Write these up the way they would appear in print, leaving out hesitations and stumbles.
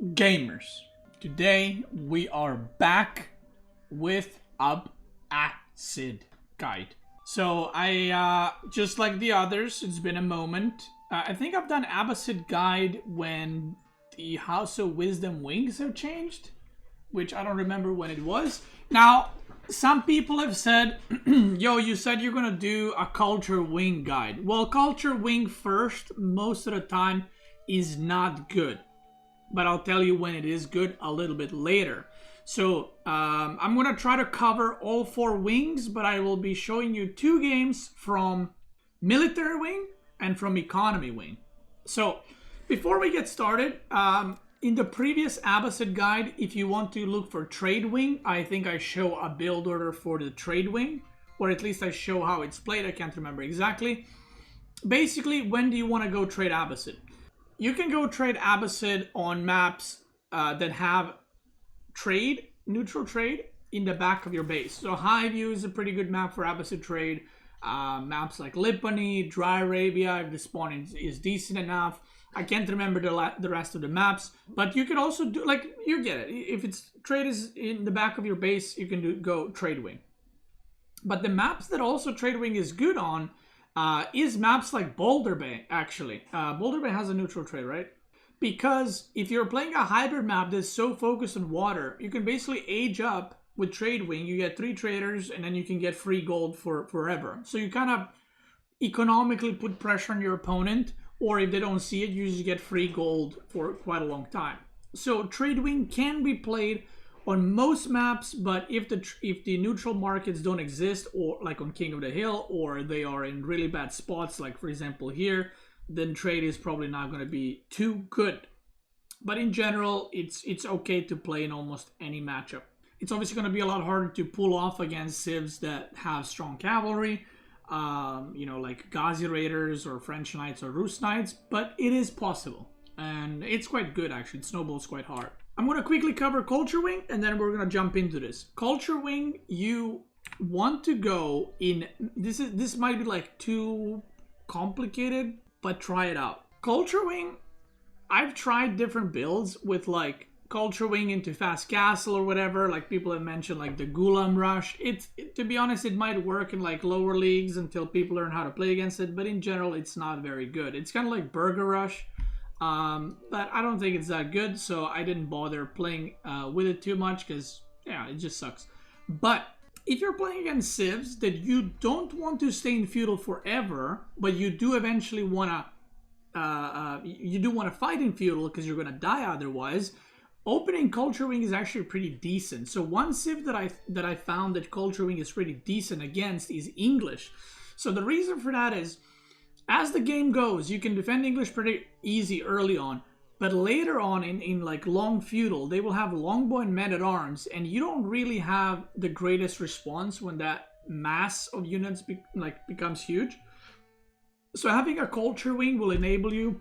Gamers, today we are back with Abbasid guide. So I just like the others, it's been a moment. I think I've done Abbasid guide when the House of Wisdom wings have changed, which I don't remember when it was. Now, some people have said, yo, you said you're gonna do a culture wing guide. Well, culture wing first, most of the time, is not good. But I'll tell you when it is good a little bit later. So I'm gonna try to cover all 4 wings, but I will be showing you 2 games from military wing and from economy wing. So before we get started, in the previous Abbasid guide, if you want to look for trade wing, I think I show a build order for the trade wing, or at least I show how it's played. I can't remember exactly. Basically, when do you want to go trade Abbasid? You can go trade Abbasid on maps that have trade, neutral trade, in the back of your base. So Highview is a pretty good map for Abbasid trade. Maps like Lipany, Dry Arabia, if the spawn is decent enough. I can't remember the rest of the maps, but you can also do, like, you get it. If it's trade is in the back of your base, you can go trade wing. But the maps that also trade wing is good on is maps like Boulder Bay, actually. Boulder Bay has a neutral trade, right? Because if you're playing a hybrid map that's so focused on water, you can basically age up with trade wing. You get 3 traders, and then you can get free gold for forever. So you kind of economically put pressure on your opponent, or if they don't see it, you just get free gold for quite a long time. So trade wing can be played on most maps, but if the neutral markets don't exist, or like on King of the Hill, or they are in really bad spots, like for example here, then trade is probably not going to be too good. But in general, it's okay to play in almost any matchup. It's obviously going to be a lot harder to pull off against civs that have strong cavalry, you know, like Ghazi Raiders or French Knights or Rus Knights, but it is possible. And it's quite good, actually. It snowballs quite hard. I'm going to quickly cover Culture Wing, and then we're going to jump into this. Culture Wing, you want to go in... This might be like too complicated, but try it out. Culture Wing, I've tried different builds with like Culture Wing into Fast Castle or whatever. Like people have mentioned like the Gulam Rush. To be honest, it might work in like lower leagues until people learn how to play against it, but in general, it's not very good. It's kind of like Burger Rush. But I don't think it's that good, so I didn't bother playing with it too much because, yeah, it just sucks. But if you're playing against civs that you don't want to stay in feudal forever, but you do eventually want to fight in feudal because you're going to die otherwise, opening Culture Wing is actually pretty decent. So one civ that I found that Culture Wing is pretty decent against is English. So the reason for that is, as the game goes, you can defend English pretty easy early on, but later on in like long feudal, they will have longbow and men-at-arms, and you don't really have the greatest response when that mass of units becomes huge. So having a Culture Wing will enable you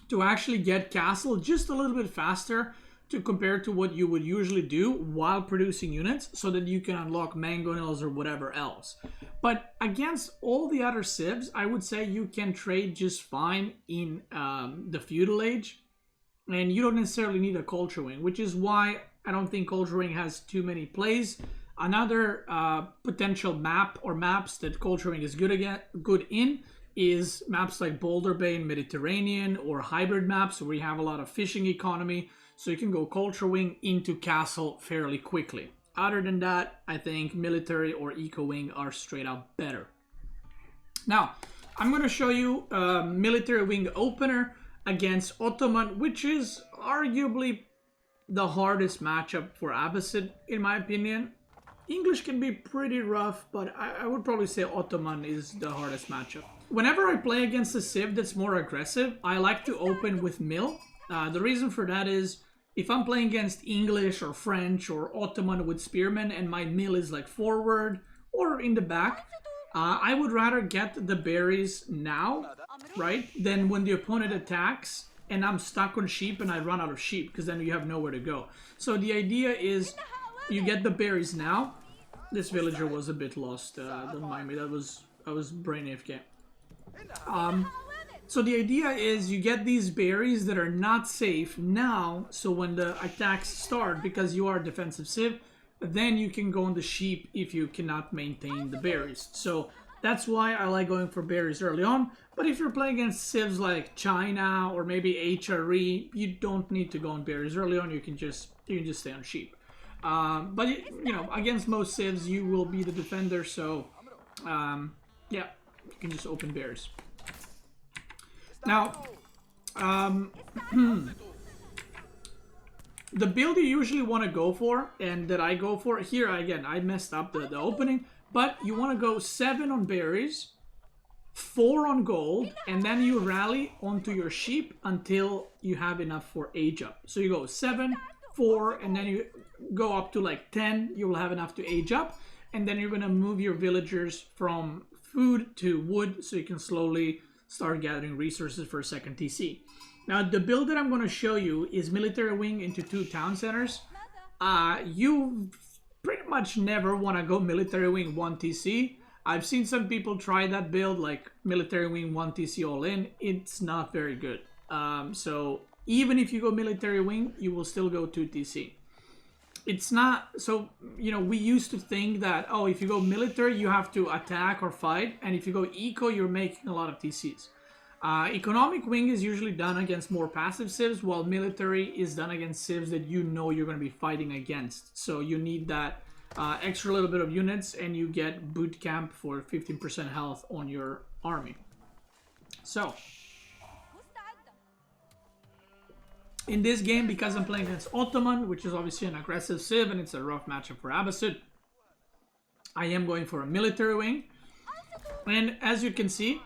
to actually get castle just a little bit faster to compare to what you would usually do while producing units, so that you can unlock mango hills or whatever else. But against all the other civs, I would say you can trade just fine in the feudal age, and you don't necessarily need a Culture Wing, which is why I don't think Culture Wing has too many plays. Another potential map or maps that Culture Wing is good in is maps like Boulder Bay and Mediterranean, or hybrid maps where you have a lot of fishing economy. So you can go Culture Wing into castle fairly quickly. Other than that, I think military or eco wing are straight up better. Now, I'm going to show you a military wing opener against Ottoman, which is arguably the hardest matchup for Abbasid, in my opinion. English can be pretty rough, but I would probably say Ottoman is the hardest matchup. Whenever I play against a civ that's more aggressive, I like to open with mill. The reason for that is, if I'm playing against English or French or Ottoman with spearmen and my mill is like forward or in the back, I would rather get the berries now, right, than when the opponent attacks and I'm stuck on sheep and I run out of sheep, because then you have nowhere to go. So the idea is you get the berries now. This villager was a bit lost, don't mind me, I was brain AFK. So the idea is you get these berries that are not safe now, so when the attacks start, because you are a defensive civ, then you can go on the sheep if you cannot maintain the berries. So that's why I like going for berries early on. But if you're playing against civs like China or maybe HRE, you don't need to go on berries early on. You can just stay on sheep. But you know, against most civs, you will be the defender. So yeah, you can just open berries. Now, the build you usually want to go for, and that I go for here, again, I messed up the opening, but you want to go 7 on berries, 4 on gold, and then you rally onto your sheep until you have enough for age up. So you go 7, 4, and then you go up to like 10, you will have enough to age up, and then you're going to move your villagers from food to wood so you can slowly start gathering resources for a second TC. Now, the build that I'm going to show you is military wing into 2 town centers. You pretty much never want to go military wing 1 TC. I've seen some people try that build, like military wing 1 TC all in. It's not very good. So even if you go military wing, you will still go 2 TC. It's not, so, you know, we used to think that, oh, if you go military, you have to attack or fight. And if you go eco, you're making a lot of TCs. Economic wing is usually done against more passive civs, while military is done against civs that you know you're going to be fighting against. So you need that extra little bit of units, and you get boot camp for 15% health on your army. So in this game, because I'm playing against Ottoman, which is obviously an aggressive civ, and it's a rough matchup for Abbasid, I am going for a military wing. And as you can see,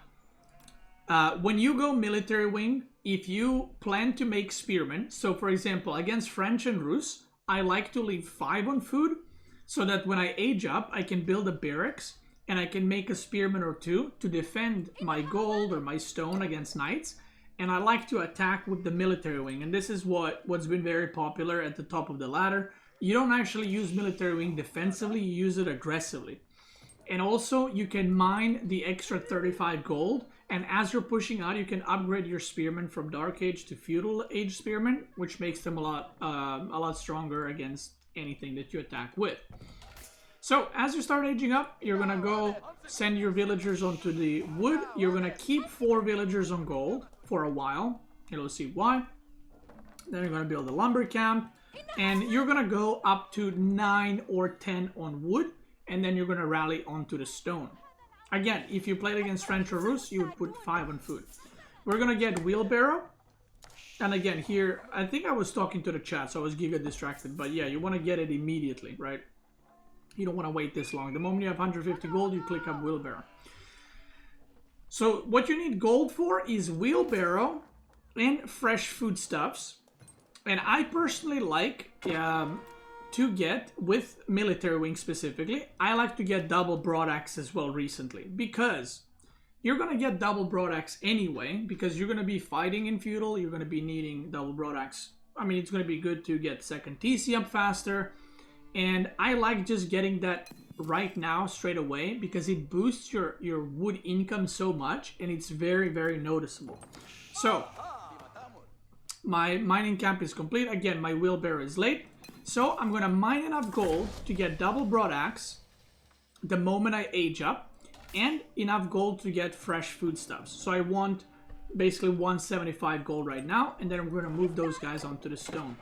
when you go military wing, if you plan to make spearmen, so for example, against French and Rus, I like to leave 5 on food, so that when I age up, I can build a barracks, and I can make a spearman or 2 to defend my gold or my stone against knights. And I like to attack with the military wing, and this is what's been very popular at the top of the ladder. You don't actually use military wing defensively, you use it aggressively. And also, you can mine the extra 35 gold, and as you're pushing out, you can upgrade your spearmen from Dark Age to Feudal Age spearmen, which makes them a lot stronger against anything that you attack with. So, as you start aging up, you're gonna go send your villagers onto the wood. You're gonna keep 4 villagers on gold for a while. You'll see why. Then you're gonna build a lumber camp, and you're gonna go up to 9 or 10 on wood, and then you're gonna rally onto the stone. Again, if you played against French or Rus, you would put 5 on food. We're gonna get wheelbarrow, and again here, I think I was talking to the chat, so I was getting distracted, but yeah, you wanna get it immediately, right? You don't wanna wait this long. The moment you have 150 gold, you click up wheelbarrow. So what you need gold for is wheelbarrow and fresh foodstuffs. And I personally like to get, with military wing specifically, I like to get double broadaxe as well recently. Because you're going to get double broadaxe anyway, because you're going to be fighting in feudal, you're going to be needing double broadaxe. I mean, it's going to be good to get second TC up faster. And I like just getting that right now straight away, because it boosts your wood income so much, and it's very, very noticeable. So my mining camp is complete. Again, my wheelbarrow is late, so I'm gonna mine enough gold to get double broadaxe the moment I age up, and enough gold to get fresh foodstuffs. So I want basically 175 gold right now, and then I'm gonna move those guys onto the stone.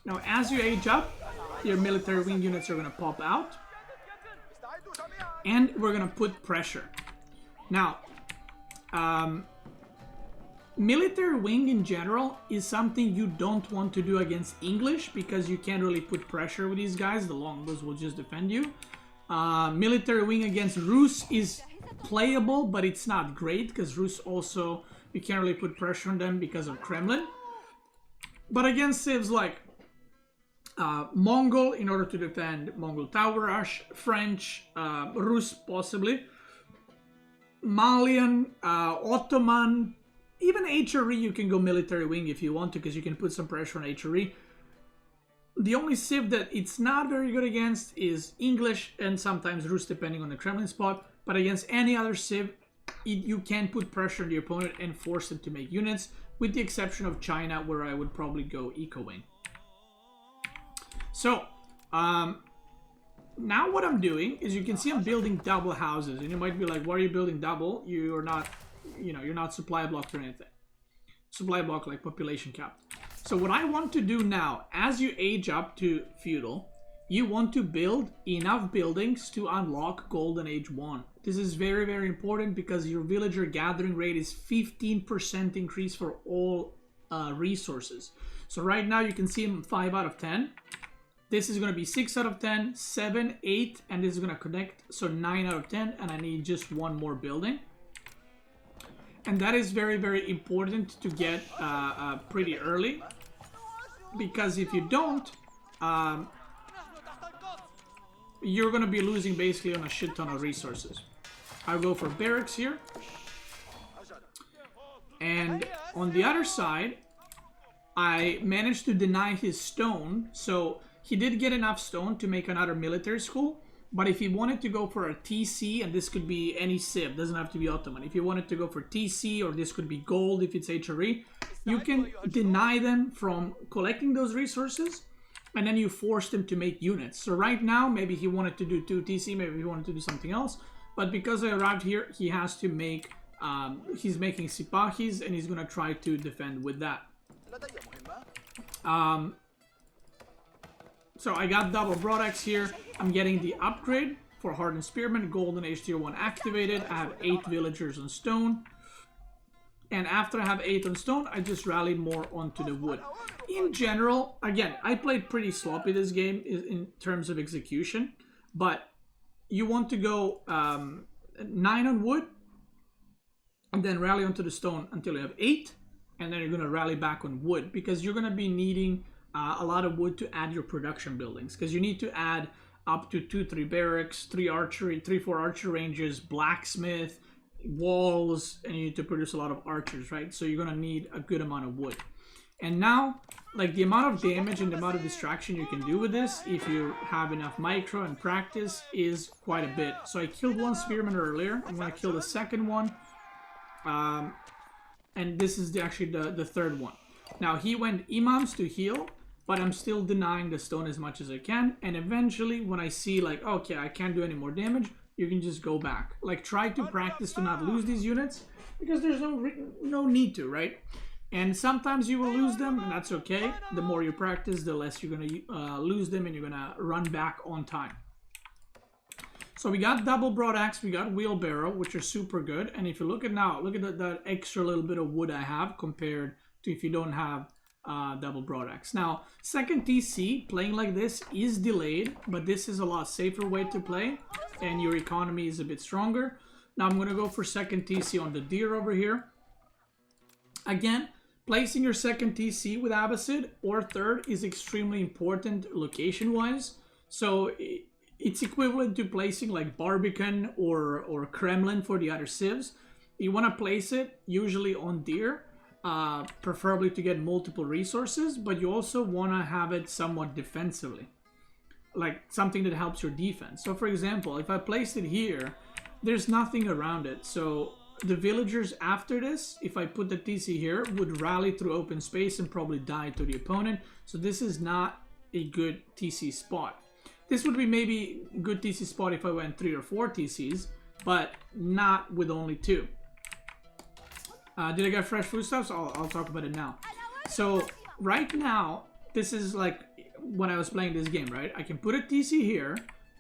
Now, as you age up, your military wing units are gonna pop out, and we're gonna put pressure. Now, military wing in general is something you don't want to do against English, because you can't really put pressure with these guys. The longbows will just defend you. Military wing against Rus is playable, but it's not great, because Rus also, you can't really put pressure on them because of Kremlin. But against civs like Mongol, in order to defend Mongol Tower Rush, French, Rus possibly, Malian, Ottoman, even HRE, you can go military wing if you want to, because you can put some pressure on HRE. The only civ that it's not very good against is English and sometimes Rus, depending on the Kremlin spot. But against any other civ, you can put pressure on the opponent and force them to make units, with the exception of China, where I would probably go eco-wing. So, now what I'm doing is, you can see I'm building double houses, and you might be like, why are you building double? You're not, you're not supply blocked or anything. Supply block like population capped. So what I want to do now, as you age up to feudal, you want to build enough buildings to unlock Golden Age 1. This is very, very important because your villager gathering rate is 15% increase for all resources. So right now you can see I'm 5 out of 10. This is going to be 6 out of 10, 7, 8, and this is going to connect, so 9 out of 10, and I need just one more building. And that is very, very important to get pretty early, because if you don't, you're going to be losing basically on a shit ton of resources. I'll go for barracks here. And on the other side, I managed to deny his stone, so he did get enough stone to make another military school. But if he wanted to go for a TC, and this could be any civ, doesn't have to be Ottoman. If you wanted to go for TC, or this could be gold if it's HRE, you can deny them from collecting those resources, and then you force them to make units. So right now, maybe he wanted to do 2 TC, maybe he wanted to do something else. But because I arrived here, he has to make, he's making Sipahis, and he's going to try to defend with that. So I got double broadaxe here. I'm getting the upgrade for Hardened Spearman, Golden Age Tier 1 activated. I have 8 villagers on stone. And after I have 8 on stone, I just rally more onto the wood. In general, again, I played pretty sloppy this game in terms of execution. But you want to go 9 on wood, and then rally onto the stone until you have 8. And then you're going to rally back on wood, because you're going to be needing a lot of wood to add your production buildings, because you need to add up to 2-3 barracks, 3 archery, 3-4 archer ranges, blacksmith, walls, and you need to produce a lot of archers, right? So you're gonna need a good amount of wood. And now, like, the amount of damage and the amount of distraction you can do with this, if you have enough micro and practice, is quite a bit. So I killed one spearman earlier. I'm gonna kill the second one, and this is actually the third one. Now he went imams to heal, but I'm still denying the stone as much as I can. And eventually, when I see like, okay, I can't do any more damage, you can just go back. Like, try to practice to not lose these units, because there's no need to, right? And sometimes you will lose them, and that's okay. The more you practice, the less you're gonna lose them, and you're gonna run back on time. So we got double broadaxe, we got wheelbarrow, which are super good. And if you look at now, look at that extra little bit of wood I have compared to if you don't have double broadaxe. Now, second TC, playing like this is delayed, but this is a lot safer way to play, and your economy is a bit stronger. Now I'm going to go for second TC on the deer over here. Again, placing your second TC with Abbasid or third is extremely important location-wise. So it's equivalent to placing like Barbican or Kremlin for the other civs. You want to place it usually on deer, preferably to get multiple resources, but you also want to have it somewhat defensively, like something that helps your defense. So for example, if I place it here, there's nothing around it, so the villagers after this, if I put the TC here, would rally through open space and probably die to the opponent. So this is not a good TC spot. This would be maybe a good TC spot if I went 3 or 4 TCs, but not with only 2. Did I get fresh foodstuffs? I'll talk about it now. So right now, this is like when I was playing this game, right? I can put a TC here,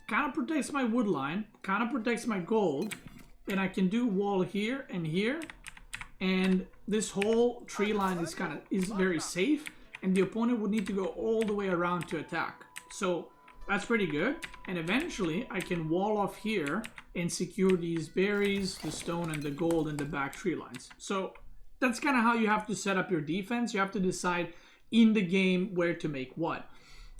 kind of protects my wood line, kind of protects my gold, and I can do wall here and here, and this whole tree line is very safe, and the opponent would need to go all the way around to attack. So that's pretty good. And eventually I can wall off here and secure these berries, the stone, and the gold in the back tree lines. So that's kind of how you have to set up your defense. You have to decide in the game where to make what.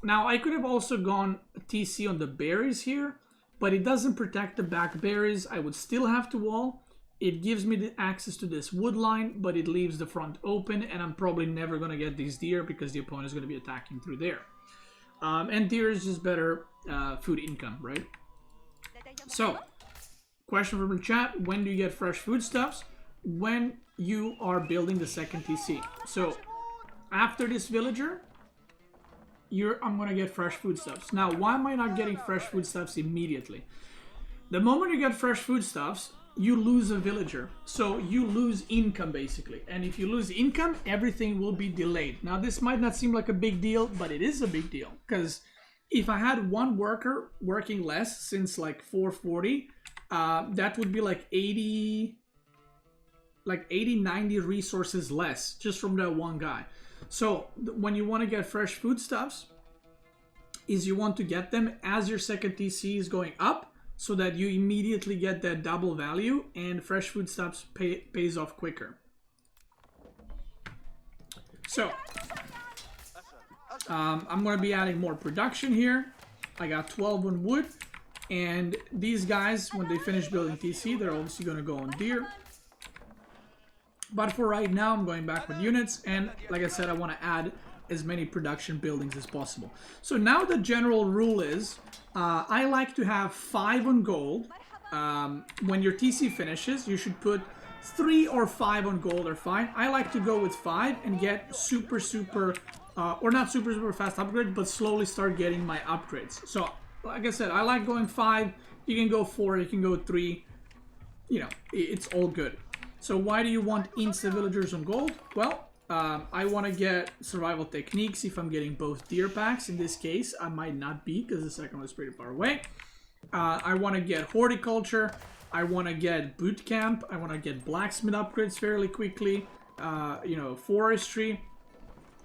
Now, I could have also gone TC on the berries here, but it doesn't protect the back berries. I would still have to wall. It gives me the access to this wood line, but it leaves the front open, and I'm probably never going to get these deer because the opponent is going to be attacking through there. And deer is just better food income, right? So, question from the chat: when do you get fresh foodstuffs? When you are building the second TC. So after this villager, I'm gonna get fresh foodstuffs. Now, why am I not getting fresh foodstuffs immediately? The moment you get fresh foodstuffs, you lose a villager. So you lose income basically. And if you lose income, everything will be delayed. Now, this might not seem like a big deal, but it is a big deal. Because if I had one worker working less since like 440, that would be like 80, 90 resources less just from that one guy. So when you want to get fresh foodstuffs, is you want to get them as your second TC is going up, so that you immediately get that double value, and fresh foodstuffs pays off quicker. So I'm going to be adding more production here. I got 12 on wood, and these guys, when they finish building TC, they're obviously going to go on deer. But for right now, I'm going back with units, and like I said, I want to add as many production buildings as possible. So now the general rule is, I like to have 5 on gold. When your TC finishes, you should put 3 or 5 on gold are fine. I like to go with 5 and get super, or not super fast upgrades, but slowly start getting my upgrades. So like I said, I like going 5. You can go 4, you can go 3. You know, it's all good. So why do you want insta villagers on gold? Well, I want to get survival techniques if I'm getting both deer packs. In this case, I might not be, because the second one is pretty far away. I want to get horticulture. I want to get boot camp. I want to get blacksmith upgrades fairly quickly. You know, forestry.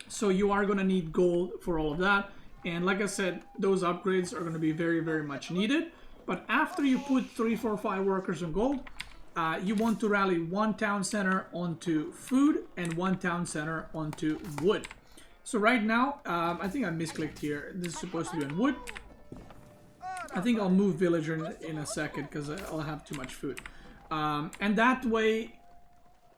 So you are going to need gold for all of that. And like I said, those upgrades are going to be very, very much needed. But after you put 3, 4, 5 workers on gold, you want to rally 1 town center onto food and 1 town center onto wood. So right now, I think I misclicked here. This is supposed to be on wood. I think I'll move villager in a second because I'll have too much food. And that way,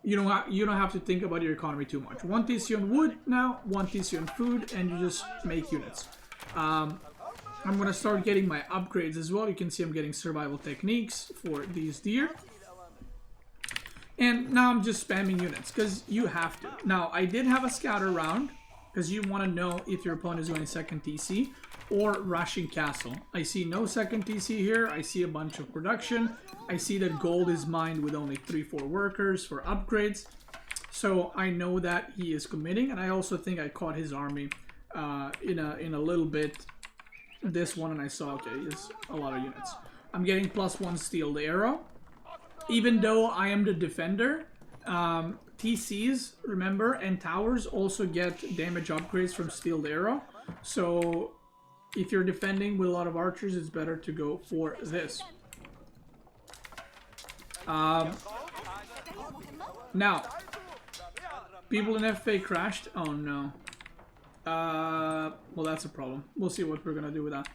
you don't have to think about your economy too much. 1 TC on wood now, 1 TC on food, and you just make units. I'm gonna start getting my upgrades as well. You can see I'm getting survival techniques for these deer. And now I'm just spamming units, because you have to. Now, I did have a scouter round, because you want to know if your opponent is going second TC or rushing castle. I see no second TC here. I see a bunch of production. I see that gold is mined with only 3, 4 workers for upgrades. So I know that he is committing, and I also think I caught his army in a little bit. This one, and I saw, okay, it's a lot of units. I'm getting +1 steeled arrow. Even though I am the defender, TCs, remember, and towers also get damage upgrades from steeled arrow. So if you're defending with a lot of archers, it's better to go for this. Now, people in FA crashed. Oh no. Well, that's a problem. We'll see what we're gonna do with that.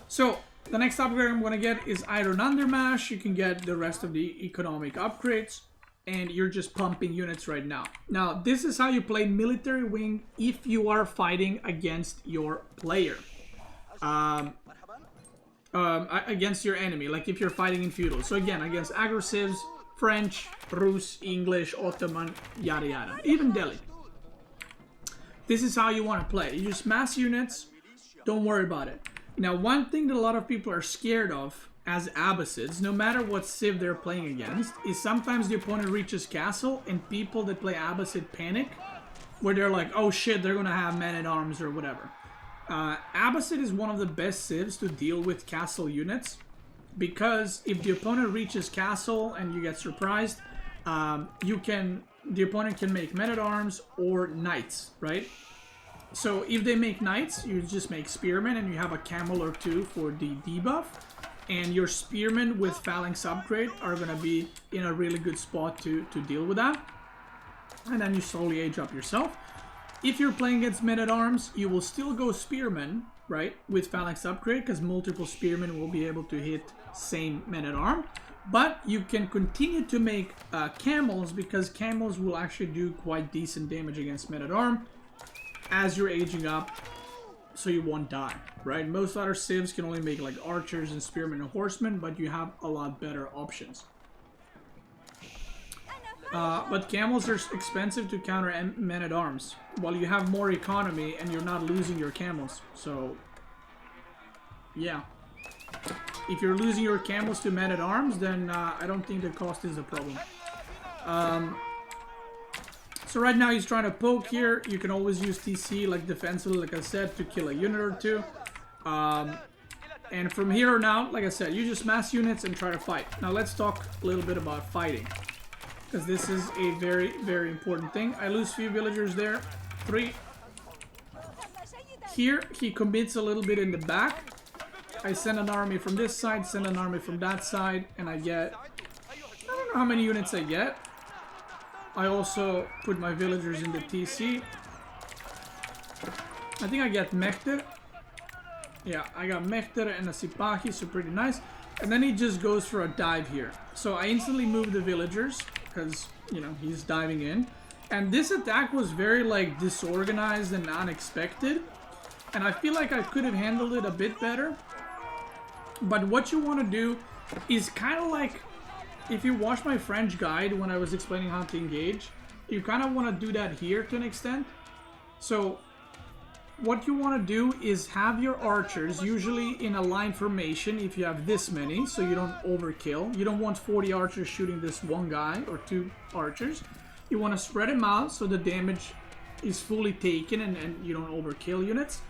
So the next upgrade I'm going to get is Iron Undermash. You can get the rest of the economic upgrades, and you're just pumping units right now. Now, this is how you play Military Wing if you are fighting against your player. Against your enemy, like if you're fighting in feudal. So again, against aggressives, French, Rus, English, Ottoman, yada yada. Even Delhi. This is how you want to play. You just mass units, don't worry about it. Now, one thing that a lot of people are scared of as Abbasids, no matter what civ they're playing against, is sometimes the opponent reaches castle and people that play Abbasid panic, where they're like, oh shit, they're gonna have men-at-arms or whatever. Abbasid is one of the best civs to deal with castle units, because if the opponent reaches castle and you get surprised, the opponent can make men-at-arms or knights, right? So if they make knights, you just make spearmen and you have a camel or 2 for the debuff. And your spearmen with phalanx upgrade are going to be in a really good spot to deal with that. And then you slowly age up yourself. If you're playing against men-at-arms, you will still go spearmen, right, with phalanx upgrade, because multiple spearmen will be able to hit same men-at-arm. But you can continue to make camels, because camels will actually do quite decent damage against men-at-arm as you're aging up so you won't die, right? Most other civs can only make like archers and spearmen and horsemen, but you have a lot better options. But camels are expensive to counter men-at-arms, while you have more economy and you're not losing your camels. So, yeah. If you're losing your camels to men-at-arms, then I don't think the cost is a problem. So right now he's trying to poke here. You can always use TC like defensively, like I said, to kill a unit or two. And from here on out, like I said, you just mass units and try to fight. Now let's talk a little bit about fighting, because this is a very, very important thing. I lose few villagers there. 3. Here, he commits a little bit in the back. I send an army from this side, send an army from that side, and I get... I don't know how many units I get. I also put my villagers in the TC. I think I get Mehter. Yeah, I got Mehter and a Sipahi, so pretty nice. And then he just goes for a dive here. So I instantly move the villagers, because, you know, he's diving in. And this attack was very, like, disorganized and unexpected. And I feel like I could have handled it a bit better. But what you want to do is kind of like, if you watch my French guide when I was explaining how to engage, you kind of want to do that here to an extent. So what you want to do is have your archers usually in a line formation if you have this many, so you don't overkill. You don't want 40 archers shooting this one guy or 2 archers. You want to spread them out so the damage is fully taken and you don't overkill units.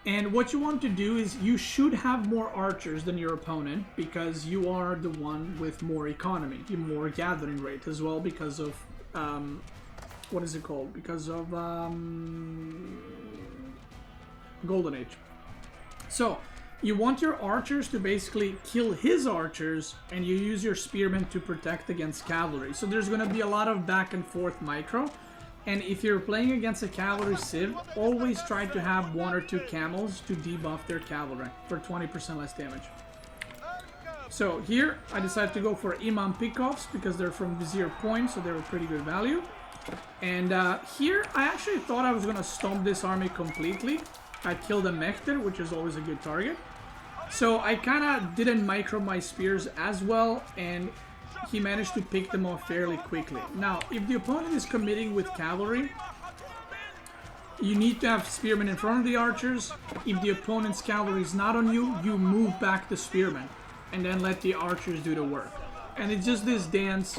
And what you want to do is you should have more archers than your opponent, because you are the one with more economy, you more gathering rate as well, because of what is it called? Because of Golden Age. So you want your archers to basically kill his archers, and you use your spearmen to protect against cavalry. So there's going to be a lot of back and forth micro. And if you're playing against a cavalry civ, always try to have 1 or 2 camels to debuff their cavalry for 20% less damage. So here, I decided to go for Imam pickoffs because they're from Vizier Point, so they're a pretty good value. And here, I actually thought I was going to stomp this army completely. I killed a Mehter, which is always a good target. So I kind of didn't micro my spears as well, and he managed to pick them off fairly quickly. Now, if the opponent is committing with cavalry, you need to have spearmen in front of the archers. If the opponent's cavalry is not on you, you move back the spearmen and then let the archers do the work. And it's just this dance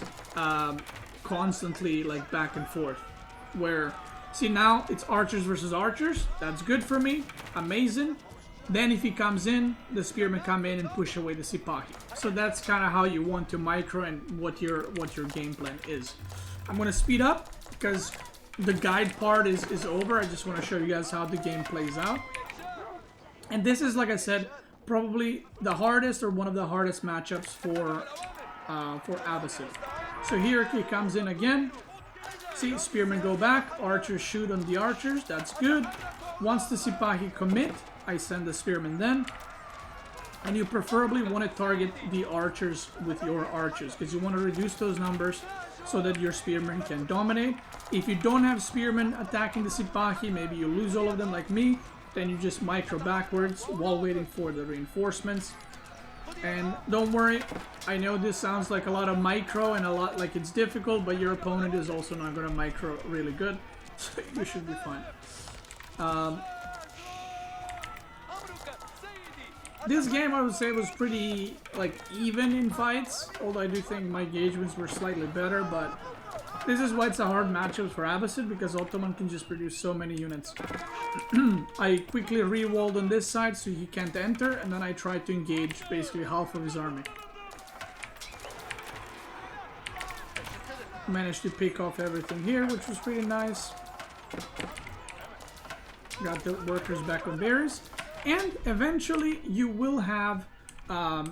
constantly, like, back and forth, where, see, now it's archers versus archers. That's good for me. Amazing. Then if he comes in, the spearmen come in and push away the Sipahi. So that's kind of how you want to micro and what your game plan is. I'm going to speed up because the guide part is over. I just want to show you guys how the game plays out. And this is, like I said, probably the hardest or one of the hardest matchups for Abbasid. So here he comes in again. See, spearmen go back, archers shoot on the archers. That's good. Once the Sipahi commit, I send the spearmen then. And you preferably want to target the archers with your archers, because you want to reduce those numbers so that your spearmen can dominate. If you don't have spearmen attacking the Sipahi, maybe you lose all of them like me, then you just micro backwards while waiting for the reinforcements. And don't worry, I know this sounds like a lot of micro and a lot like it's difficult, but your opponent is also not going to micro really good, so you should be fine. This game, I would say, was pretty, like, even in fights, although I do think my engagements were slightly better, but this is why it's a hard matchup for Abbasid, because Ottoman can just produce so many units. I quickly re-walled on this side so he can't enter, and then I tried to engage basically half of his army. Managed to pick off everything here, which was pretty nice. Got the workers back on berries. And eventually you will have a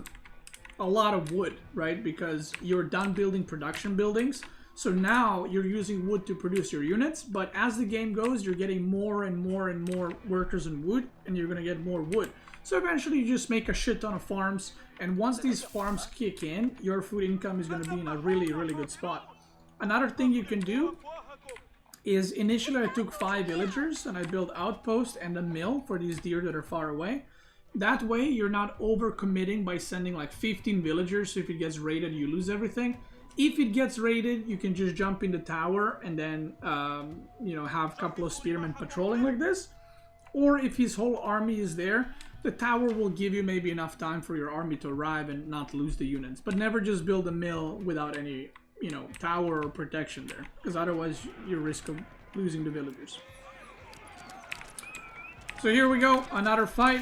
lot of wood, right? Because you're done building production buildings. So now you're using wood to produce your units. But as the game goes, you're getting more and more and more workers and wood. And you're going to get more wood. So eventually you just make a shit ton of farms. And once these farms kick in, your food income is going to be in a really, really good spot. Another thing you can do is initially I took 5 villagers and I built outpost and a mill for these deer that are far away. That way you're not overcommitting by sending like 15 villagers, so if it gets raided you lose everything. If it gets raided, you can just jump in the tower and then you know, have a couple of spearmen patrolling like this. Or if his whole army is there, the tower will give you maybe enough time for your army to arrive and not lose the units. But never just build a mill without any, you know, tower or protection there, because otherwise you risk of losing the villagers. So here we go, another fight.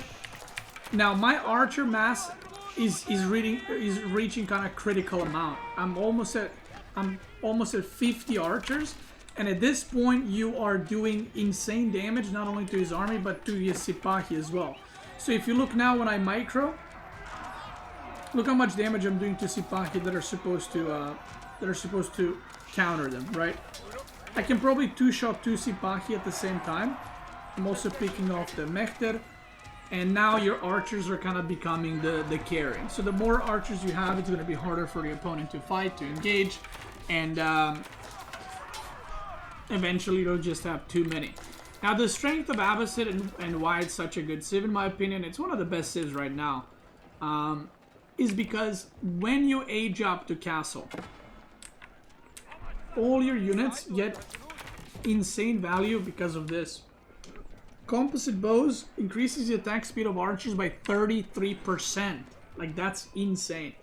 Now my archer mass is reaching kind of critical amount. I'm almost at 50 archers, and at this point you are doing insane damage not only to his army but to his Sipahi as well. So if you look now when I micro, look how much damage I'm doing to Sipahi that are supposed to counter them, right? I can probably two-shot 2 Sipahi at the same time. I'm also picking off the Mehter. And now your archers are kind of becoming the carry. So the more archers you have, it's going to be harder for the opponent to fight, to engage. And eventually you'll just have too many. Now the strength of Abbasid and why it's such a good civ, in my opinion, it's one of the best civs right now, is because when you age up to castle, all your units get insane value because of this. Composite bows increases the attack speed of archers by 33%. Like, that's insane.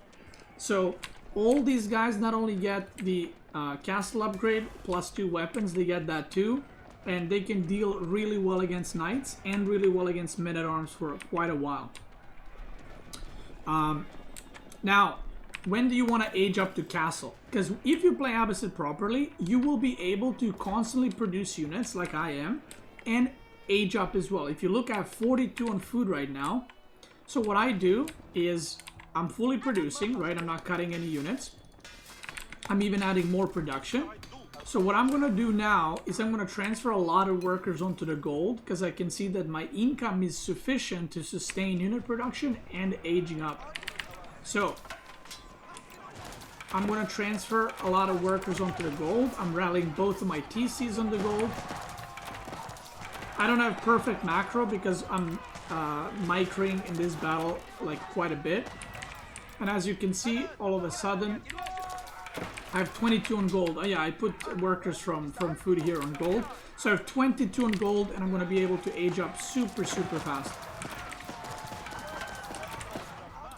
So all these guys not only get the castle upgrade plus 2 weapons, they get that too. And they can deal really well against knights and really well against men-at-arms for quite a while. Now, when do you want to age up to castle? Because if you play Abbasid properly, you will be able to constantly produce units like I am, and age up as well. If you look at 42 on food right now, so what I do is I'm fully producing, right? I'm not cutting any units. I'm even adding more production. So what I'm going to do now is I'm going to transfer a lot of workers onto the gold, because I can see that my income is sufficient to sustain unit production and aging up. So I'm going to transfer a lot of workers onto the gold. I'm rallying both of my TCs on the gold. I don't have perfect macro because I'm microing in this battle like quite a bit. And as you can see, all of a sudden, I have 22 on gold. Oh yeah, I put workers from food here on gold. So I have 22 on gold, and I'm going to be able to age up super fast.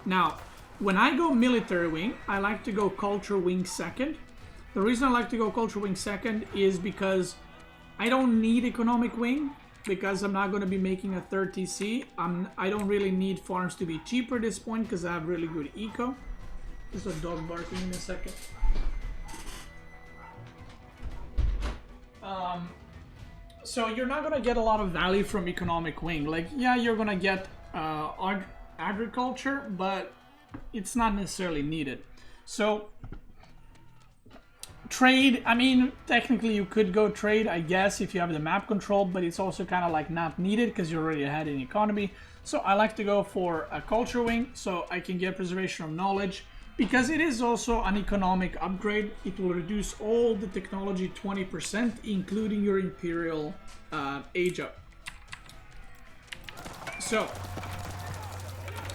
Now, when I go military wing, I like to go culture wing second. The reason I like to go culture wing second is because I don't need economic wing, because I'm not going to be making a 3rd TC. I don't really need farms to be cheaper at this point because I have really good eco. There's a dog barking in a second. So you're not going to get a lot of value from economic wing. Like, yeah, you're going to get agriculture, but it's not necessarily needed. So trade, I mean, technically you could go trade, I guess, if you have the map control, but it's also kind of like not needed because you're already ahead in economy. So I like to go for a culture wing so I can get preservation of knowledge, because it is also an economic upgrade. It will reduce all the technology 20%, including your imperial age up. So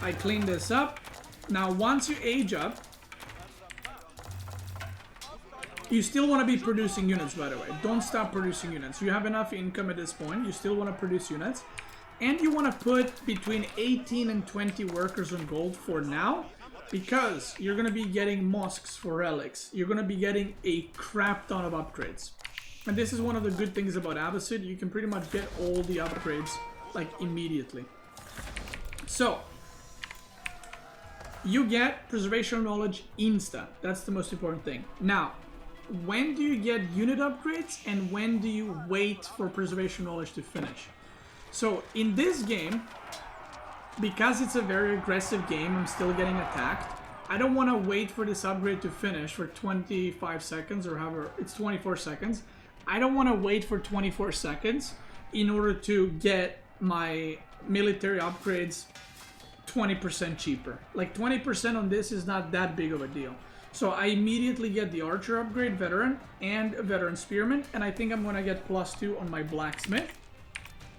I clean this up. Now once you age up, you still want to be producing units, by the way. Don't stop producing units. You have enough income at this point. You still want to produce units. And you want to put between 18 and 20 workers on gold for now, because you're going to be getting mosques for relics. You're going to be getting a crap ton of upgrades. And this is one of the good things about Abbasid. You can pretty much get all the upgrades like immediately. So you get preservation of knowledge instant. That's the most important thing. Now, when do you get unit upgrades and when do you wait for preservation knowledge to finish? So in this game, because it's a very aggressive game, I'm still getting attacked. I don't want to wait for this upgrade to finish for 25 seconds or however, it's 24 seconds. I don't want to wait for 24 seconds in order to get my military upgrades 20% cheaper. Like 20% on this is not that big of a deal. So I immediately get the archer upgrade, veteran, and a veteran spearman, and I think I'm gonna get +2 on my blacksmith,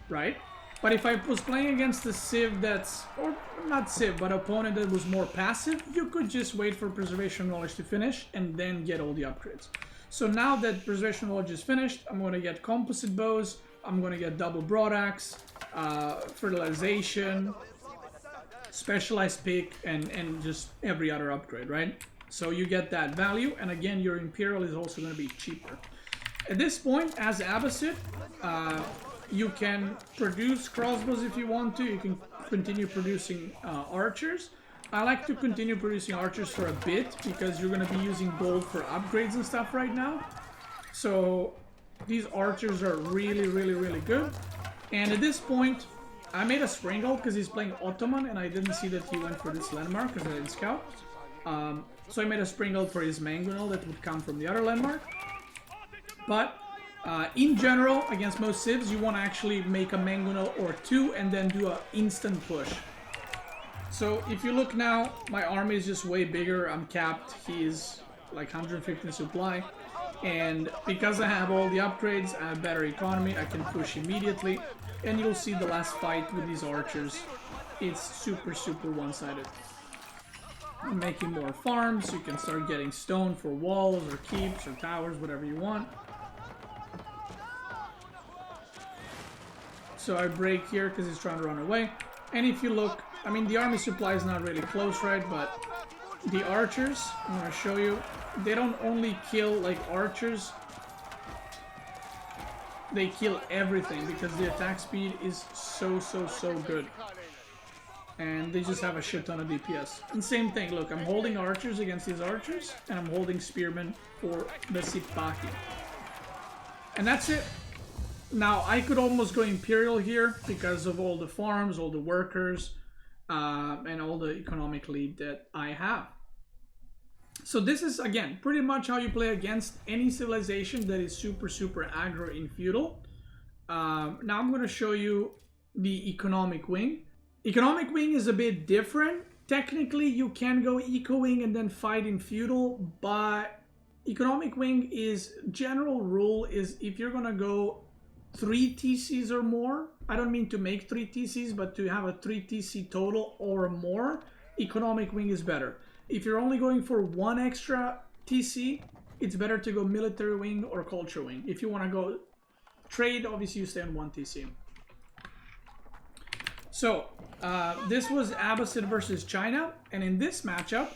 right? But if I was playing against a civ that's, or not civ, but opponent that was more passive, you could just wait for preservation knowledge to finish and then get all the upgrades. So now that preservation knowledge is finished, I'm gonna get composite bows, I'm gonna get double broadaxe, fertilization, specialized pick, and just every other upgrade, right? So you get that value, and again, your Imperial is also going to be cheaper. At this point, as Abbasid, you can produce crossbows if you want to. You can continue producing archers. I like to continue producing archers for a bit, because you're going to be using gold for upgrades and stuff right now. So these archers are really, really, really good. And at this point, I made a Springle because he's playing Ottoman, and I didn't see that he went for this landmark because I didn't scout. So I made a Springle for his Mangonel that would come from the other landmark. But in general, against most civs, you want to actually make a Mangonel or two and then do an instant push. So if you look now, my army is just way bigger. I'm capped. He's like 150 supply. And because I have all the upgrades, I have better economy, I can push immediately. And you'll see the last fight with these archers. It's super, super one-sided. I'm making more farms, so you can start getting stone for walls or keeps or towers, whatever you want. So I break here because he's trying to run away. And if you look, I mean, the army supply is not really close, right? But the archers, I'm going to show you, they don't only kill like archers, they kill everything because the attack speed is so good. And they just have a shit ton of DPS. And same thing, look, I'm holding archers against these archers, and I'm holding spearmen for Beastyqt. And that's it. Now, I could almost go Imperial here because of all the farms, all the workers, and all the economic lead that I have. So this is, again, pretty much how you play against any civilization that is super aggro in feudal. Now I'm going to show you the economic wing. Economic wing is a bit different. Technically, you can go eco wing and then fight in feudal, but economic wing is, general rule is if you're going to go 3 TCs or more, I don't mean to make 3 TCs, but to have a 3 TC total or more, economic wing is better. If you're only going for 1 extra TC, it's better to go military wing or culture wing. If you want to go trade, obviously you stay on 1 TC. So, this was Abbasid versus China, and in this matchup,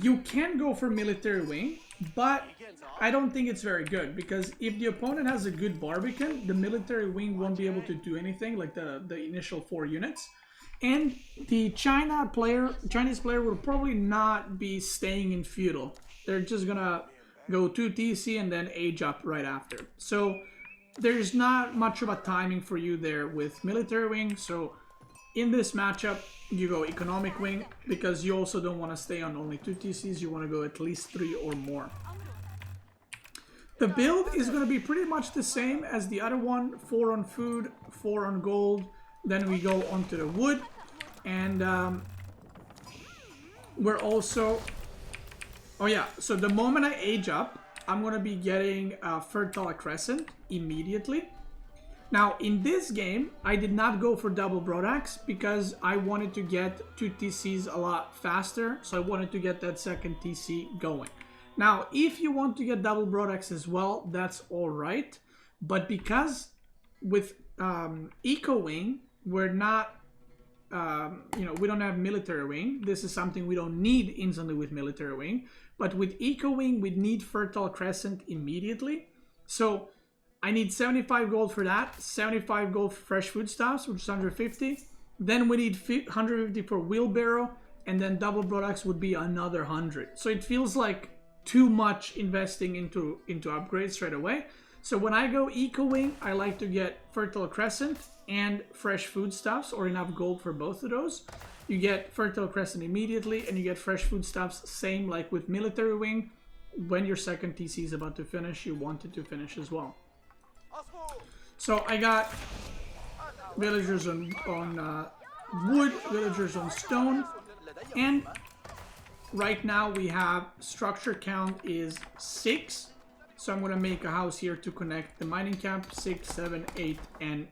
you can go for military wing, but I don't think it's very good, because if the opponent has a good Barbican, the military wing won't be able to do anything, like the initial 4 units. And the Chinese player will probably not be staying in feudal. They're just gonna go 2 TC and then age up right after. So there's not much of a timing for you there with military wing. So in this matchup, you go economic wing because you also don't want to stay on only 2 TCs. You want to go at least 3 or more. The build is going to be pretty much the same as the other one. 4 on food, 4 on gold. Then we go onto the wood, and we're also, oh yeah, so the moment I age up, I'm going to be getting a Fertile Crescent immediately. Now, in this game, I did not go for double broadaxe because I wanted to get 2 TCs a lot faster, so I wanted to get that second TC going. Now, if you want to get double broadaxe as well, that's alright, but because with Eco Wing, we're not, we don't have military wing. This is something we don't need instantly with military wing. But with Eco Wing, we need Fertile Crescent immediately. So I need 75 gold for that, 75 gold for fresh foodstuffs, which is 150. Then we need 150 for wheelbarrow, and then double broadaxe would be another 100. So it feels like too much investing into upgrades straight away. So when I go Eco Wing, I like to get Fertile Crescent and fresh foodstuffs, or enough gold for both of those. You get Fertile Crescent immediately, and you get fresh foodstuffs, same like with Military Wing. When your second TC is about to finish, you want it to finish as well. So I got villagers on wood, villagers on stone, and right now we have structure count is 6. So I'm gonna make a house here to connect the mining camp. 6, 7, 8, and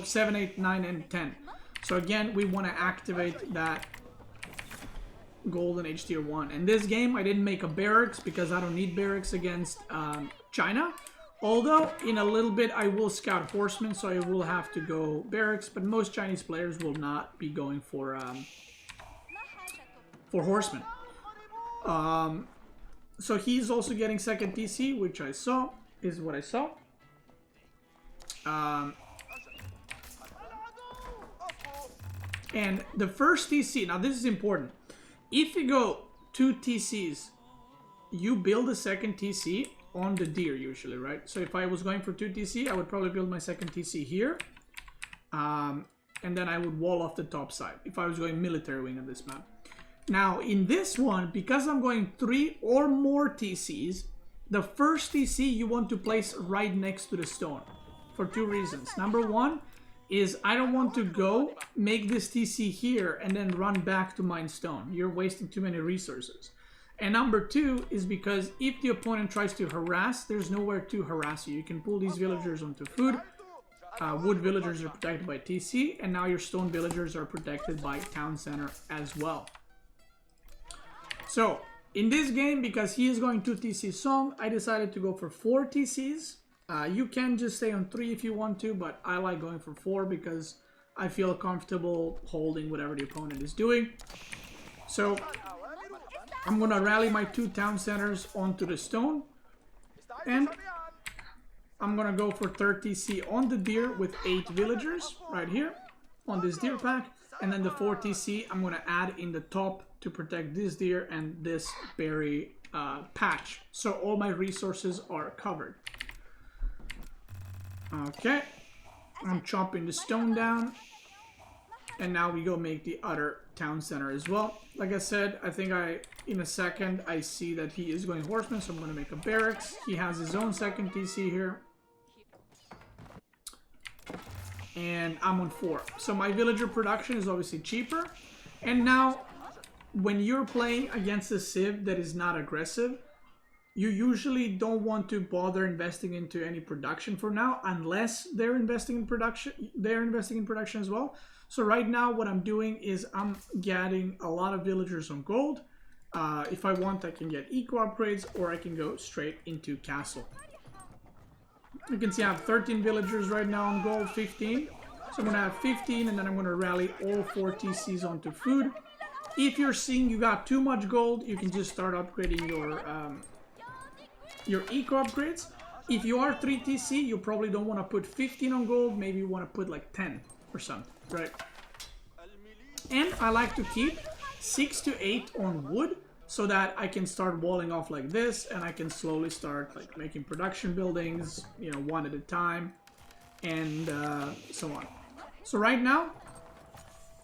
7, 8, 9, and 10. So again, we want to activate that golden H tier 1. In this game, I didn't make a barracks because I don't need barracks against China. Although, in a little bit, I will scout horsemen, so I will have to go barracks. But most Chinese players will not be going for horsemen. So he's also getting second TC, which I saw, is what I saw. And the first TC, now this is important. If you go 2 TCs, you build a second TC on the deer usually, right? So if I was going for 2 TC, I would probably build my second TC here. And then I would wall off the top side if I was going military wing on this map. Now in this one, because I'm going 3 or more TCs, the first TC you want to place right next to the stone for 2 reasons. Number 1 is I don't want to go make this TC here and then run back to mine stone. You're wasting too many resources. And number 2 is because if the opponent tries to harass, there's nowhere to harass you. You can pull these villagers onto food. Wood villagers are protected by TC, and now your stone villagers are protected by town center as well. So in this game, because he is going 2 TC song, I decided to go for 4 TCs. You can just stay on 3 if you want to, but I like going for 4 because I feel comfortable holding whatever the opponent is doing. So I'm gonna rally my 2 town centers onto the stone, and I'm gonna go for 3rd TC on the deer with 8 villagers right here on this deer pack, and then the 4th TC I'm gonna add in the top to protect this deer and this berry patch, so all my resources are covered. Okay, I'm chopping the stone down, and now we go make the other town center as well. Like I said, I think in a second I see that he is going horseman, so I'm going to make a barracks. He has his own second TC here, and I'm on 4. So my villager production is obviously cheaper. And now when you're playing against a civ that is not aggressive, you usually don't want to bother investing into any production for now, unless they're investing in production. They're investing in production as well. So right now what I'm doing is I'm getting a lot of villagers on gold. If I want, I can get eco upgrades, or I can go straight into castle. You can see I have 13 villagers right now on gold, 15. So I'm gonna have 15, and then I'm gonna rally all 4 TCs onto food. If you're seeing you got too much gold, you can just start upgrading your eco upgrades. If you are 3 TC, you probably don't want to put 15 on gold, maybe you want to put like 10 or something, right? And I like to keep 6 to 8 on wood, so that I can start walling off like this, and I can slowly start like making production buildings, you know, 1 at a time, and so on. So right now,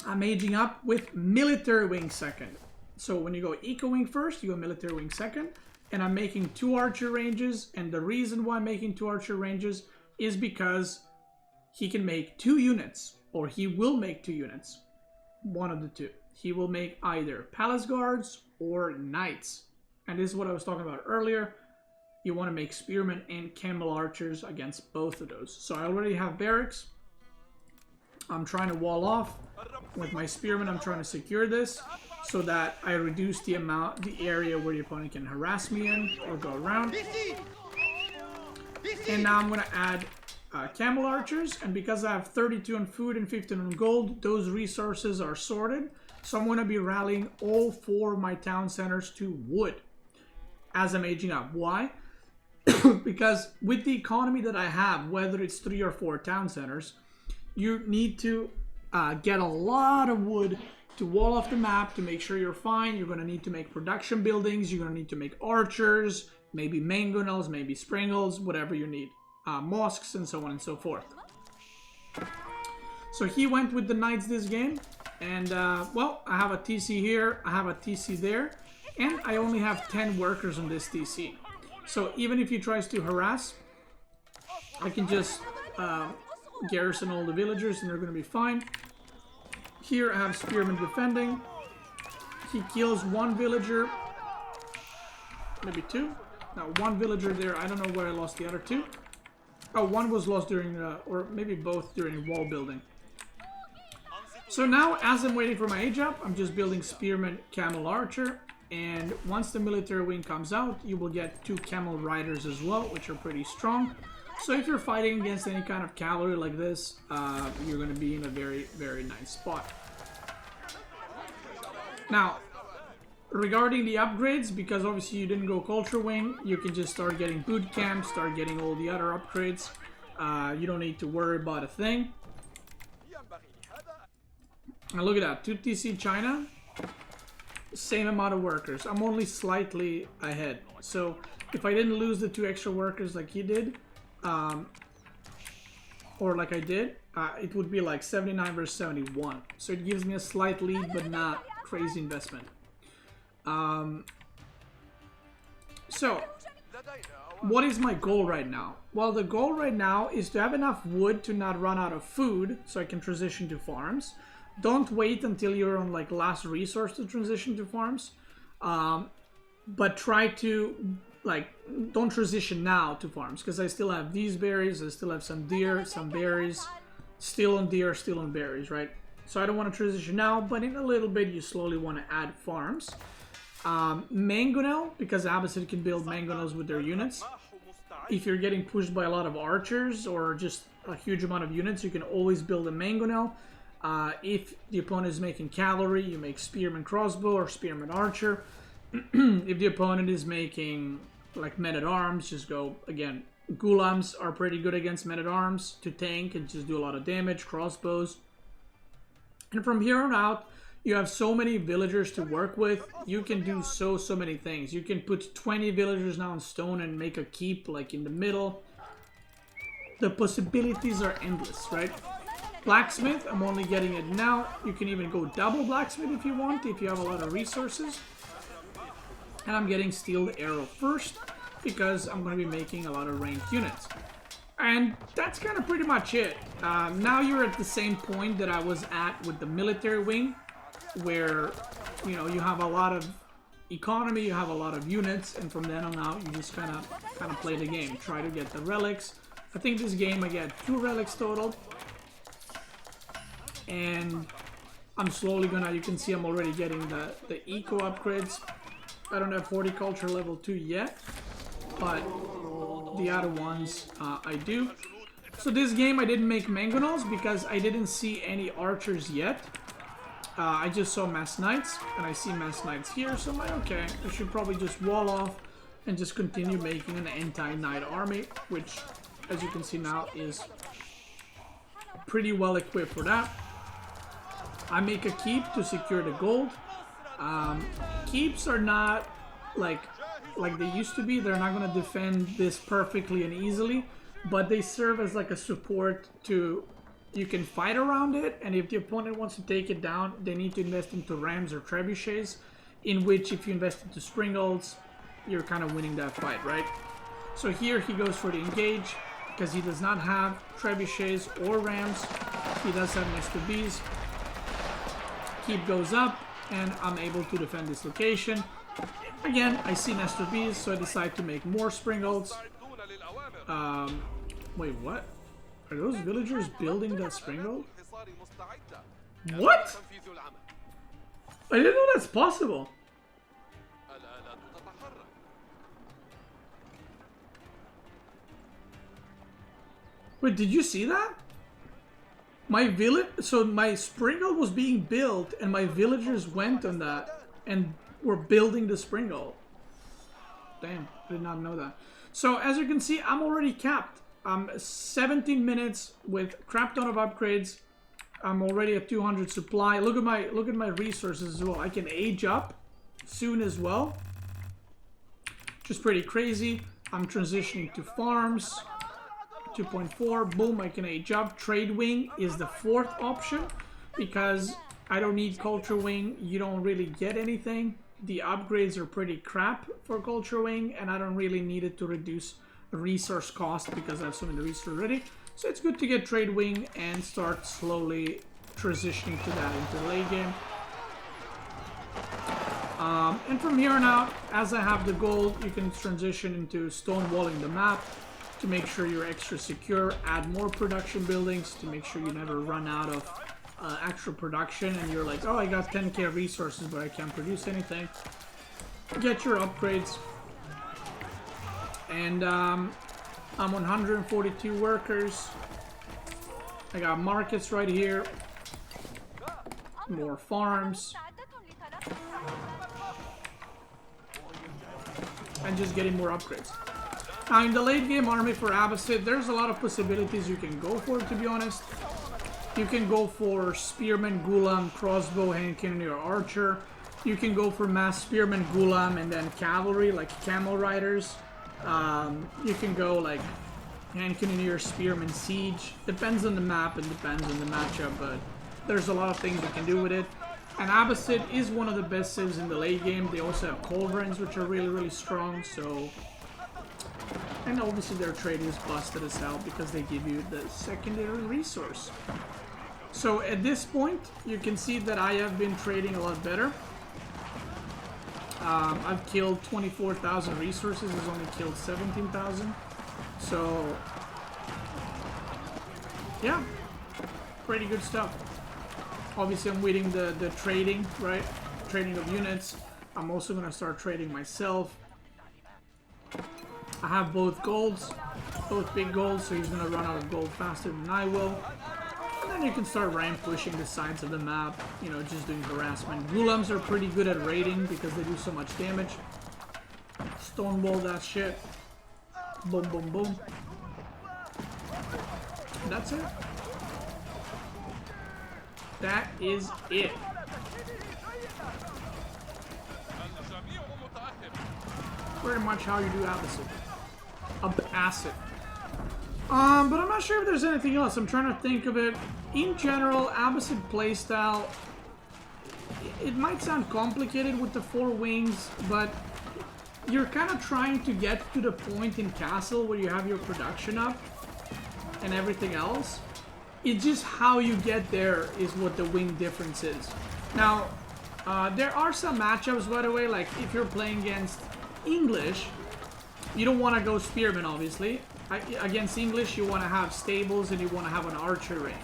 I'm aging up with military wing second. So when you go eco wing first, you go military wing second. And I'm making 2 archer ranges, and the reason why I'm making 2 archer ranges is because he can make 2 units, or he will make 2 units. One of the 2. He will make either palace guards or knights. And this is what I was talking about earlier. You want to make spearmen and camel archers against both of those. So I already have barracks. I'm trying to wall off. With my spearmen, I'm trying to secure this, so that I reduce the area where the opponent can harass me in or go around. And now I'm going to add camel archers, and because I have 32 on food and 15 on gold, those resources are sorted. So I'm going to be rallying all 4 of my town centers to wood as I'm aging up. Why? Because with the economy that I have, whether it's 3 or 4 town centers, you need to get a lot of wood to wall off the map to make sure you're fine. You're going to need to make production buildings. You're going to need to make archers, maybe mangonels, maybe springles, whatever you need. Mosques, and so on and so forth. So he went with the knights this game. And, well, I have a TC here. I have a TC there. And I only have 10 workers on this TC. So even if he tries to harass, I can just garrison all the villagers and they're going to be fine. Here I have Spearman defending. He kills one villager. Maybe two. No, one villager there. I don't know where I lost the other two. Oh, one was lost during, or maybe both during wall building. So now, as I'm waiting for my age up, I'm just building Spearman, Camel Archer. And once the military wing comes out, you will get 2 Camel Riders as well, which are pretty strong. So if you're fighting against any kind of cavalry like this, you're going to be in a very, very nice spot. Now, regarding the upgrades, because obviously you didn't go Culture Wing, you can just start getting Boot Camp, start getting all the other upgrades. You don't need to worry about a thing. Now look at that, 2 TC China, same amount of workers. I'm only slightly ahead. So if I didn't lose the 2 extra workers like he did, or like I did, it would be like 79 versus 71. So it gives me a slight lead, but not crazy investment. So what is my goal right now? Well, the goal right now is to have enough wood to not run out of food so I can transition to farms. Don't wait until you're on like last resource to transition to farms, but try to like don't transition now to farms, because I still have these berries, I still have some deer, some berries, still on deer, still on berries, right? So I don't want to transition now, but in a little bit you slowly want to add farms. Mangonel, because Abbasid can build mangonels with their units. If you're getting pushed by a lot of archers or just a huge amount of units, you can always build a mangonel. If the opponent is making cavalry, you make spearman crossbow or spearman archer. If the opponent is making like men-at-arms, just go, again, Ghulams are pretty good against men-at-arms to tank and just do a lot of damage, crossbows. And from here on out, you have so many villagers to work with. You can do so many things. You can put 20 villagers now on stone and make a keep like in the middle. The possibilities are endless, right? Blacksmith, I'm only getting it now. You can even go double blacksmith if you want, if you have a lot of resources. And I'm getting steel arrow first, because I'm going to be making a lot of ranked units. And that's kind of pretty much it. Now you're at the same point that I was at with the military wing, where, you know, you have a lot of economy, you have a lot of units, and from then on out, you just kind of play the game. Try to get the relics. I think this game I get 2 relics total. And I'm slowly gonna, you can see I'm already getting the eco upgrades. I don't have horticulture level 2 yet, but the other ones I do. So this game I didn't make mangonels because I didn't see any archers yet. I just saw mass knights, and I see mass knights here, so I'm like, okay, I should probably just wall off and just continue making an anti-knight army, which, as you can see now, is pretty well equipped for that. I make a keep to secure the gold. Keeps are not like they used to be. They're not going to defend this perfectly and easily, but they serve as like a support to, you can fight around it, and if the opponent wants to take it down, they need to invest into rams or trebuchets, in which if you invest into springolds, you're kind of winning that fight, right? So here he goes for the engage, because he does not have trebuchets or rams. He does have Nestor Bees. Keep goes up, and I'm able to defend this location. Again, I see Nestor Bees, so I decide to make more springolds. Wait, what? Are those villagers building that springold? What? I didn't know that's possible. Wait, did you see that? My village, so my springold was being built, and my villagers went on that and were building the springold. Damn, I did not know that. So as you can see, I'm already capped. I'm 17 minutes with crap ton of upgrades. I'm already at 200 supply. Look at my resources as well. I can age up soon as well. Just pretty crazy. I'm transitioning to farms. 2.4, boom, I can age up. Trade wing is the 4th option, because I don't need culture wing. You don't really get anything. The upgrades are pretty crap for culture wing, and I don't really need it to reduce resource cost because I have so many resources already. So it's good to get trade wing and start slowly transitioning to that into the late game. And from here on out, as I have the gold, you can transition into stonewalling the map to make sure you're extra secure, add more production buildings to make sure you never run out of extra production and you're like, oh, I got 10k resources but I can't produce anything. Get your upgrades. And I'm 142 workers. I got markets right here. More farms. And just getting more upgrades. Now in the late game army for Abbasid, there's a lot of possibilities you can go for, to be honest. You can go for spearman, gulam, crossbow, hand cannoneer, or archer. You can go for mass spearman, gulam, and then cavalry, like camel riders. You can go like hand cannoneer, spearman, siege. Depends on the map and depends on the matchup, but there's a lot of things you can do with it. And Abbasid is one of the best civs in the late game. They also have culverins, which are really, really strong, so... And obviously their trade is busted as hell because they give you the secondary resource. So at this point, you can see that I have been trading a lot better. I've killed 24,000 resources, he's only killed 17,000. So, yeah, pretty good stuff. Obviously I'm waiting the trading, right? Trading of units. I'm also gonna start trading myself. I have both golds, both big golds, so he's gonna run out of gold faster than I will. And then you can start ramp pushing the sides of the map, you know, just doing harassment. Gulams are pretty good at raiding because they do so much damage. Stonewall that shit. Boom, boom, boom. And that's it. That is it. Pretty much how you do Abbasid. Abbasid. But I'm not sure if there's anything else. I'm trying to think of it. In general, Abbasid playstyle, it might sound complicated with the 4 wings, but you're kind of trying to get to the point in Castle where you have your production up and everything else. It's just how you get there is what the wing difference is. Now, there are some matchups, by the way, like if you're playing against English, you don't want to go spearman, obviously. Against English, you want to have stables and you want to have an archer range.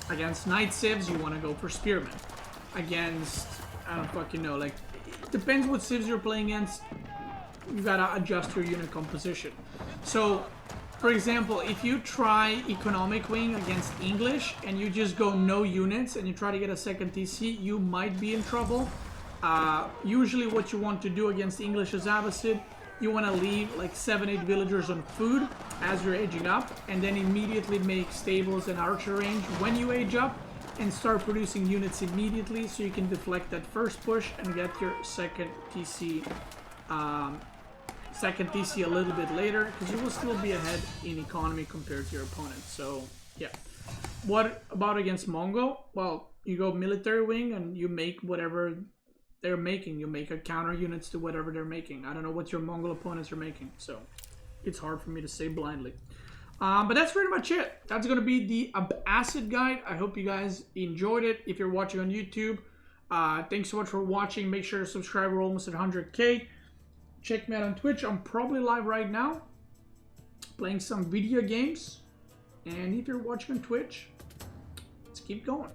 Against knight civs, you want to go for spearman. Against, I don't fucking know, like, it depends what civs you're playing against. You gotta adjust your unit composition. So, for example, if you try economic wing against English and you just go no units and you try to get a second TC, you might be in trouble. Usually what you want to do against English as Abbasid, you want to leave like 7-8 villagers on food as you're aging up, and then immediately make stables and archer range when you age up, and start producing units immediately so you can deflect that first push and get your second TC a little bit later, because you will still be ahead in economy compared to your opponent. So yeah. What about against Mongol? Well, you go military wing and you make whatever they're making. You make a counter units to whatever they're making. I don't know what your Mongol opponents are making, so it's hard for me to say blindly. But that's pretty much it. That's going to be the Abbasid guide. I hope you guys enjoyed it. If you're watching on YouTube, thanks so much for watching. Make sure to subscribe. We're almost at 100k. Check me out on Twitch. I'm probably live right now, playing some video games. And if you're watching on Twitch, let's keep going.